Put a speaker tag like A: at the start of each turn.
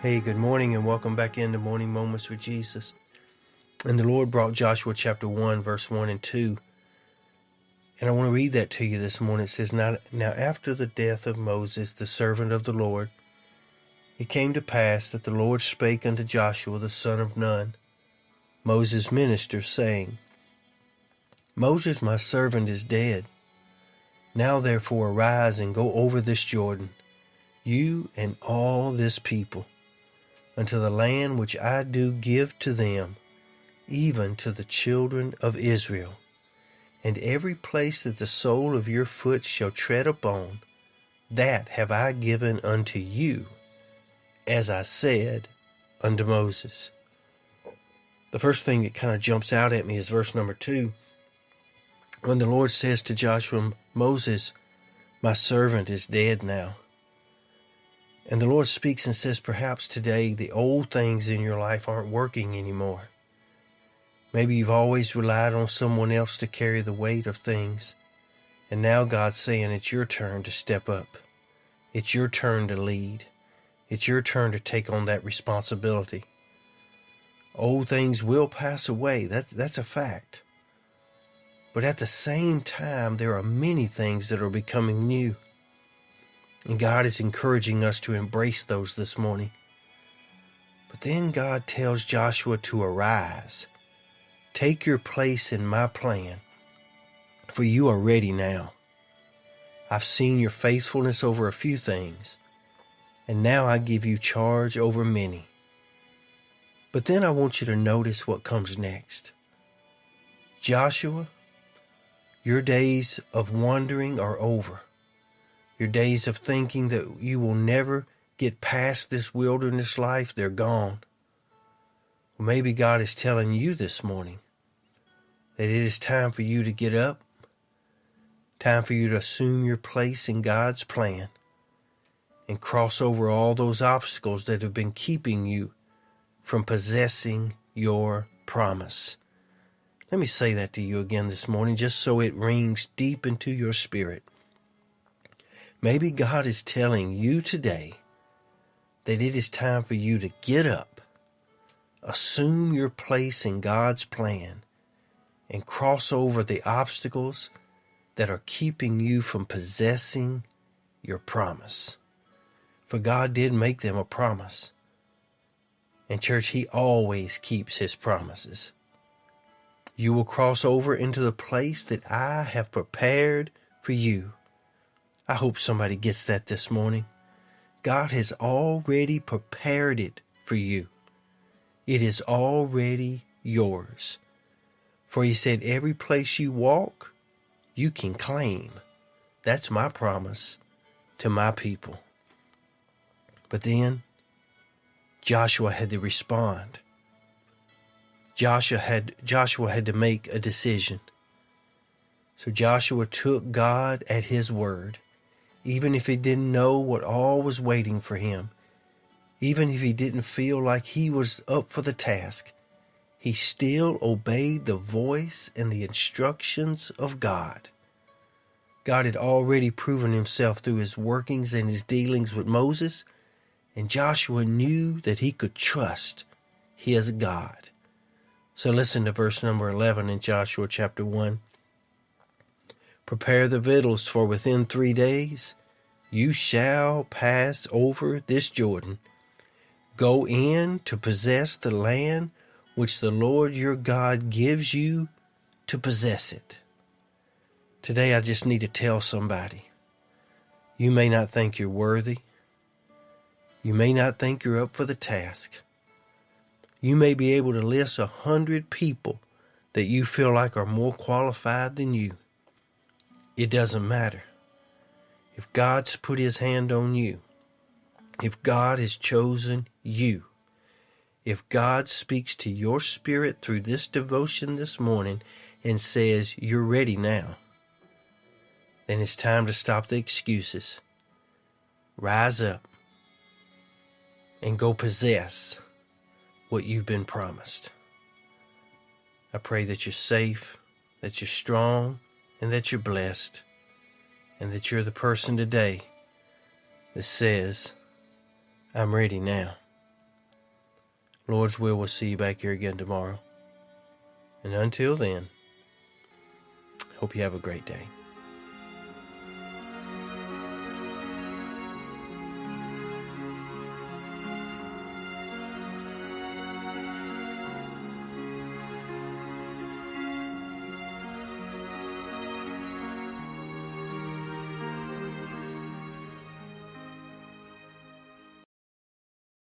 A: Hey, good morning and welcome back into Morning Moments with Jesus. And the Lord brought Joshua chapter 1, verse 1 and 2. And I want to read that to you this morning. It says, Now after the death of Moses, the servant of the Lord, it came to pass that the Lord spake unto Joshua the son of Nun, Moses' minister, saying, Moses my servant is dead. Now therefore arise and go over this Jordan, you and all this people, unto the land which I do give to them, even to the children of Israel. And every place that the sole of your foot shall tread upon, that have I given unto you, as I said unto Moses. The first thing that kind of jumps out at me is verse number 2. When the Lord says to Joshua, Moses, my servant is dead now. And the Lord speaks and says, perhaps today the old things in your life aren't working anymore. Maybe you've always relied on someone else to carry the weight of things. And now God's saying it's your turn to step up. It's your turn to lead. It's your turn to take on that responsibility. Old things will pass away. That's a fact. But at the same time, there are many things that are becoming new. And God is encouraging us to embrace those this morning. But then God tells Joshua to arise. Take your place in my plan, for you are ready now. I've seen your faithfulness over a few things, and now I give you charge over many. But then I want you to notice what comes next. Joshua, your days of wandering are over. Your days of thinking that you will never get past this wilderness life, they're gone. Well, maybe God is telling you this morning that it is time for you to get up, time for you to assume your place in God's plan and cross over all those obstacles that have been keeping you from possessing your promise. Let me say that to you again this morning, just so it rings deep into your spirit. Maybe God is telling you today that it is time for you to get up, assume your place in God's plan, and cross over the obstacles that are keeping you from possessing your promise. For God did make them a promise. And church, He always keeps His promises. You will cross over into the place that I have prepared for you. I hope somebody gets that this morning. God has already prepared it for you. It is already yours. For He said, every place you walk, you can claim. That's my promise to my people. But then Joshua had to respond. Joshua had to make a decision. So Joshua took God at His word. Even if he didn't know what all was waiting for him, even if he didn't feel like he was up for the task, he still obeyed the voice and the instructions of God. God had already proven Himself through His workings and His dealings with Moses, and Joshua knew that he could trust his God. So listen to verse number 11 in Joshua chapter 1. Prepare the victuals, for within 3 days you shall pass over this Jordan. Go in to possess the land which the Lord your God gives you to possess it. Today I just need to tell somebody, you may not think you're worthy. You may not think you're up for the task. You may be able to list 100 people that you feel like are more qualified than you. It doesn't matter. If God's put His hand on you, if God has chosen you, if God speaks to your spirit through this devotion this morning and says, you're ready now, then it's time to stop the excuses. Rise up and go possess what you've been promised. I pray that you're safe, that you're strong, and that you're blessed, and that you're the person today that says, I'm ready now. Lord's will, we'll see you back here again tomorrow. And until then, hope you have a great day.